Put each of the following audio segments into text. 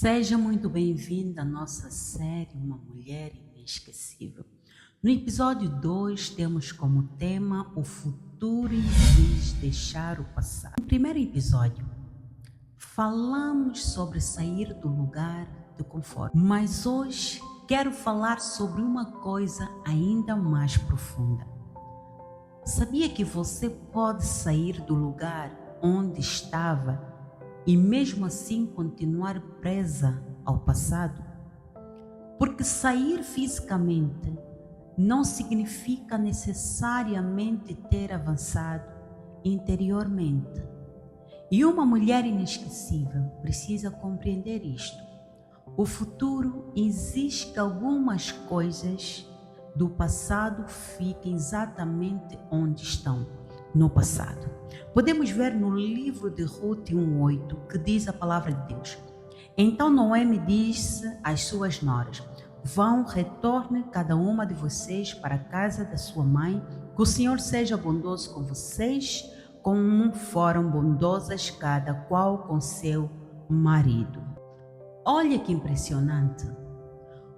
Seja muito bem-vinda à nossa série Uma Mulher Inesquecível. No episódio 2 temos como tema o futuro exige deixar o passado. No primeiro episódio, falamos sobre sair do lugar de conforto, mas hoje quero falar sobre uma coisa ainda mais profunda. Sabia que você pode sair do lugar onde estava e mesmo assim continuar presa ao passado? Porque sair fisicamente não significa necessariamente ter avançado interiormente. E uma mulher inesquecível precisa compreender isto. O futuro exige que algumas coisas do passado fiquem exatamente onde estão, no passado. Podemos ver no livro de Ruth 1:8 que diz a palavra de Deus: Então Noemi disse às suas noras: Vão, retorne cada uma de vocês para a casa da sua mãe, que o Senhor seja bondoso com vocês, como foram bondosas cada qual com seu marido. Olha que impressionante!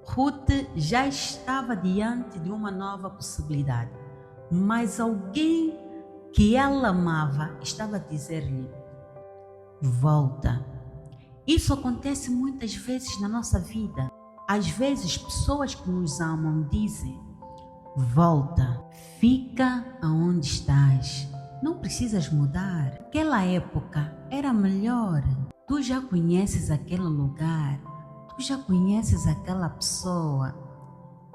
Ruth já estava diante de uma nova possibilidade, mas alguém que ela amava estava a dizer-lhe: volta. Isso acontece muitas vezes na nossa vida. Às vezes pessoas que nos amam dizem: volta, fica aonde estás, não precisas mudar. Aquela época era melhor. Tu já conheces aquele lugar, tu já conheces aquela pessoa.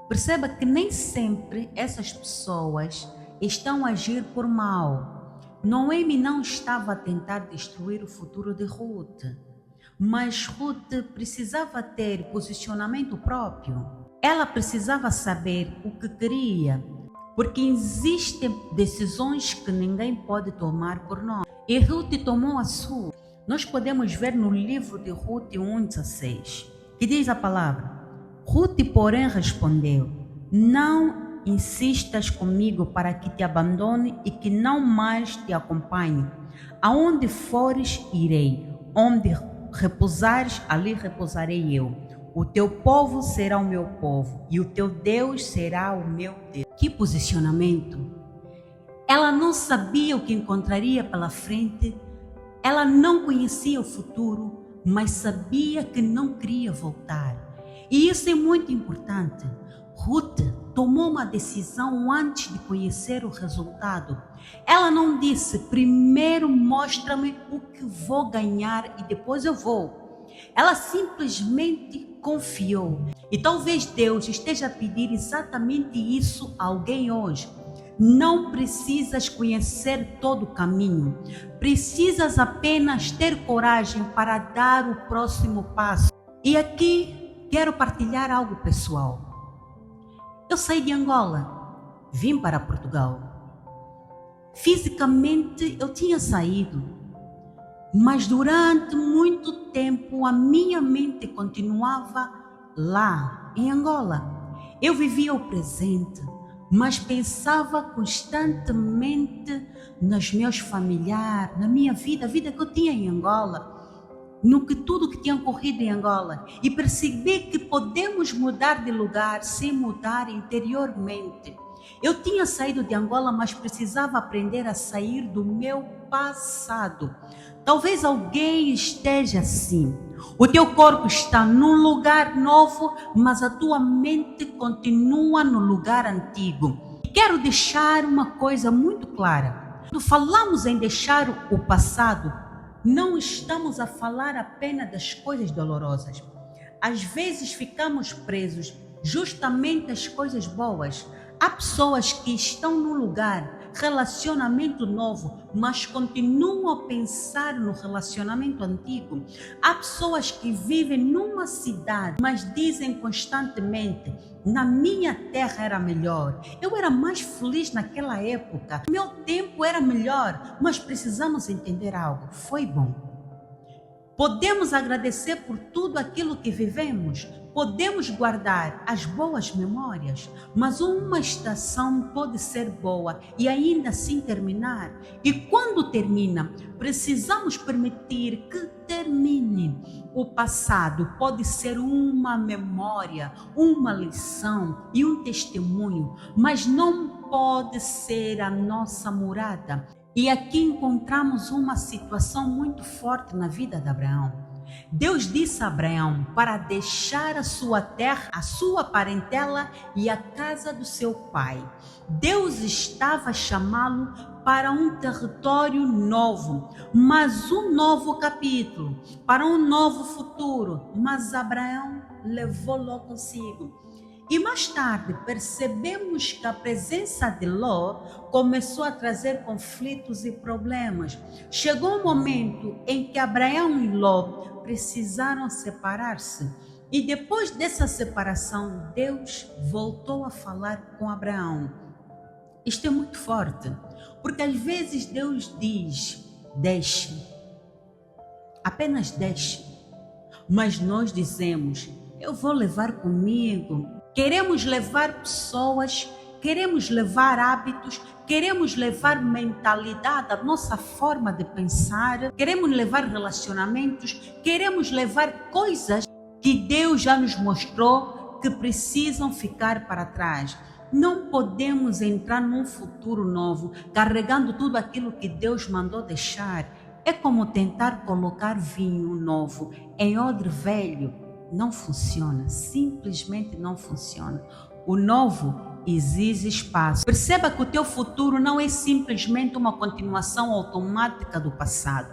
Perceba que nem sempre essas pessoas estão a agir por mal. Noemi não estava a tentar destruir o futuro de Ruth, mas Ruth precisava ter posicionamento próprio. Ela precisava saber o que queria, porque existem decisões que ninguém pode tomar por nós. E Ruth tomou a sua. Nós podemos ver no livro de Ruth 1:16, que diz a palavra: Ruth, porém, respondeu: Não insistas comigo para que te abandone e que não mais te acompanhe. Aonde fores, irei. Onde repousares, ali repousarei eu. O teu povo será o meu povo e o teu Deus será o meu Deus. Que posicionamento! Ela não sabia o que encontraria pela frente, ela não conhecia o futuro, mas sabia que não queria voltar. E isso é muito importante. Ruth tomou uma decisão antes de conhecer o resultado. Ela não disse: primeiro mostra-me o que vou ganhar e depois eu vou. Ela simplesmente confiou. E talvez Deus esteja a pedir exatamente isso a alguém hoje. Não precisas conhecer todo o caminho. Precisas apenas ter coragem para dar o próximo passo. E aqui quero partilhar algo pessoal. Eu saí de Angola, vim para Portugal. Fisicamente eu tinha saído, mas durante muito tempo a minha mente continuava lá, em Angola. Eu vivia o presente, mas pensava constantemente nos meus familiares, na minha vida, a vida que eu tinha em Angola, no que tudo que tinha ocorrido em Angola, e percebi que podemos mudar de lugar sem mudar interiormente. Eu tinha saído de Angola, mas precisava aprender a sair do meu passado. Talvez alguém esteja assim. O teu corpo está num lugar novo, mas a tua mente continua no lugar antigo. Quero deixar uma coisa muito clara. Quando falamos em deixar o passado, não estamos a falar apenas das coisas dolorosas. Às vezes ficamos presos justamente às coisas boas. Há pessoas que estão num lugar, relacionamento novo, mas continuam a pensar no relacionamento antigo. Há pessoas que vivem numa cidade, mas dizem constantemente: na minha terra era melhor, eu era mais feliz naquela época, meu tempo era melhor. Mas precisamos entender algo: foi bom. Podemos agradecer por tudo aquilo que vivemos, podemos guardar as boas memórias, mas uma estação pode ser boa e ainda assim terminar. E quando termina, precisamos permitir que termine. O passado pode ser uma memória, uma lição e um testemunho, mas não pode ser a nossa morada. E aqui encontramos uma situação muito forte na vida de Abraão. Deus disse a Abraão para deixar a sua terra, a sua parentela e a casa do seu pai. Deus estava a chamá-lo para um território novo, mas um novo capítulo, para um novo futuro. Mas Abraão levou-lo consigo. E mais tarde percebemos que a presença de Ló começou a trazer conflitos e problemas. Chegou um momento em que Abraão e Ló precisaram separar-se. E depois dessa separação, Deus voltou a falar com Abraão. Isto é muito forte, porque às vezes Deus diz, deixe, apenas deixe. Mas nós dizemos, eu vou levar comigo. Queremos levar pessoas, queremos levar hábitos, queremos levar mentalidade, a nossa forma de pensar, queremos levar relacionamentos, queremos levar coisas que Deus já nos mostrou que precisam ficar para trás. Não podemos entrar num futuro novo carregando tudo aquilo que Deus mandou deixar. É como tentar colocar vinho novo em odre velho. Não funciona, simplesmente não funciona. O novo exige espaço. Perceba que o teu futuro não é simplesmente uma continuação automática do passado.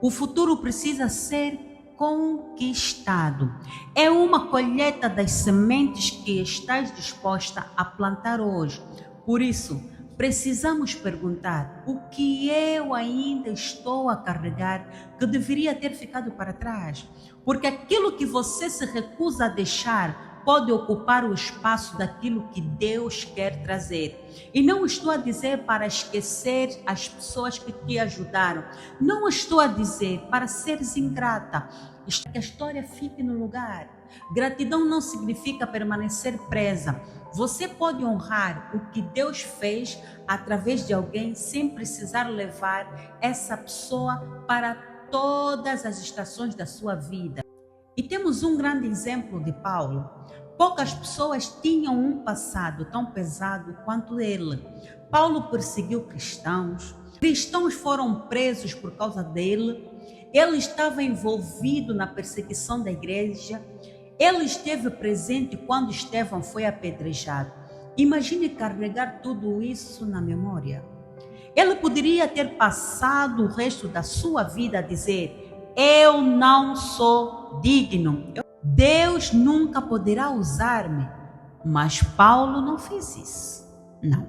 O futuro precisa ser conquistado. É uma colheita das sementes que estás disposta a plantar hoje. Por isso, precisamos perguntar: o que eu ainda estou a carregar que deveria ter ficado para trás? Porque aquilo que você se recusa a deixar pode ocupar o espaço daquilo que Deus quer trazer. E não estou a dizer para esquecer as pessoas que te ajudaram. Não estou a dizer para seres ingrata. Que a história fique no lugar. Gratidão não significa permanecer presa. Você pode honrar o que Deus fez através de alguém sem precisar levar essa pessoa para todas as estações da sua vida. E temos um grande exemplo de Paulo. Poucas pessoas tinham um passado tão pesado quanto ele. Paulo perseguiu cristãos. Cristãos foram presos por causa dele. Ele estava envolvido na perseguição da igreja. Ele esteve presente quando Estevão foi apedrejado. Imagine carregar tudo isso na memória. Ele poderia ter passado o resto da sua vida a dizer: eu não sou digno. Deus nunca poderá usar-me. Mas Paulo não fez isso. Não.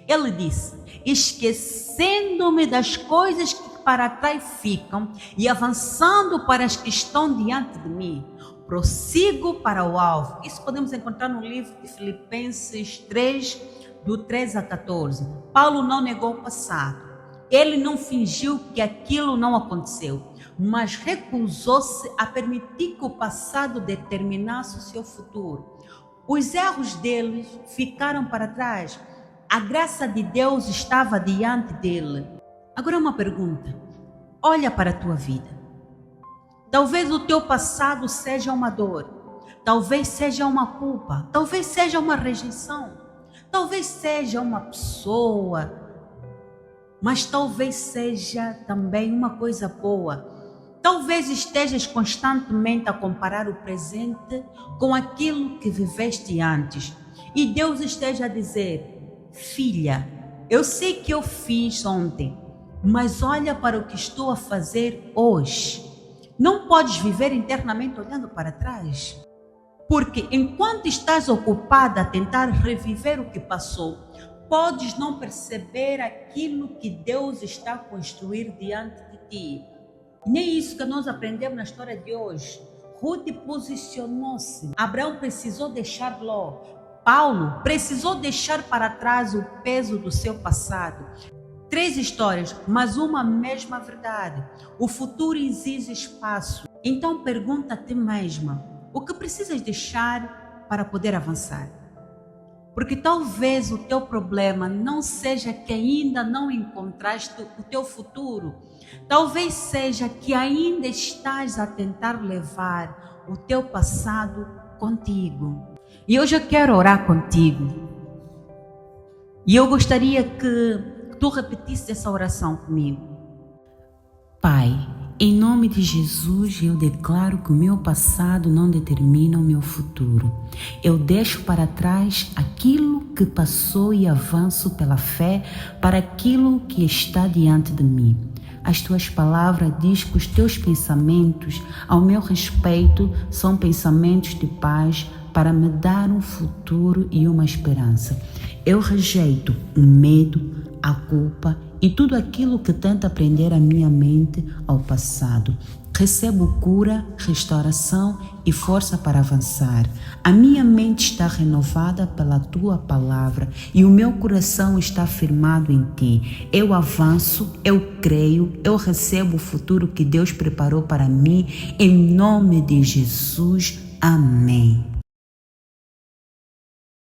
Ele disse: esquecendo-me das coisas que para trás ficam e avançando para as que estão diante de mim, prossigo para o alvo. Isso podemos encontrar no livro de Filipenses 3, do 13 a 14. Paulo não negou o passado. Ele não fingiu que aquilo não aconteceu, mas recusou-se a permitir que o passado determinasse o seu futuro. Os erros deles ficaram para trás. A graça de Deus estava diante dele. Agora uma pergunta. Olha para a tua vida. Talvez o teu passado seja uma dor. Talvez seja uma culpa. Talvez seja uma rejeição. Talvez seja uma pessoa. Mas talvez seja também uma coisa boa. Talvez estejas constantemente a comparar o presente com aquilo que viveste antes. E Deus esteja a dizer: filha, eu sei que eu fiz ontem, mas olha para o que estou a fazer hoje. Não podes viver internamente olhando para trás. Porque enquanto estás ocupada a tentar reviver o que passou, podes não perceber aquilo que Deus está a construir diante de ti. Nem isso que nós aprendemos na história de hoje. Ruth posicionou-se. Abraão precisou deixar Ló. Paulo precisou deixar para trás o peso do seu passado. 3 histórias, mas uma mesma verdade. O futuro exige espaço. Então pergunta a ti mesma: o que precisas deixar para poder avançar. Porque talvez o teu problema não seja que ainda não encontraste o teu futuro. Talvez seja que ainda estás a tentar levar o teu passado contigo. E hoje eu quero orar contigo. E eu gostaria que tu repetisse essa oração comigo. Pai, em nome de Jesus, eu declaro que o meu passado não determina o meu futuro. Eu deixo para trás aquilo que passou e avanço pela fé para aquilo que está diante de mim. As tuas palavras dizem que os teus pensamentos ao meu respeito são pensamentos de paz para me dar um futuro e uma esperança. Eu rejeito o medo, a culpa e tudo aquilo que tenta prender a minha mente ao passado. Recebo cura, restauração e força para avançar. A minha mente está renovada pela tua palavra e o meu coração está firmado em ti. Eu avanço, eu creio, eu recebo o futuro que Deus preparou para mim. Em nome de Jesus, amém.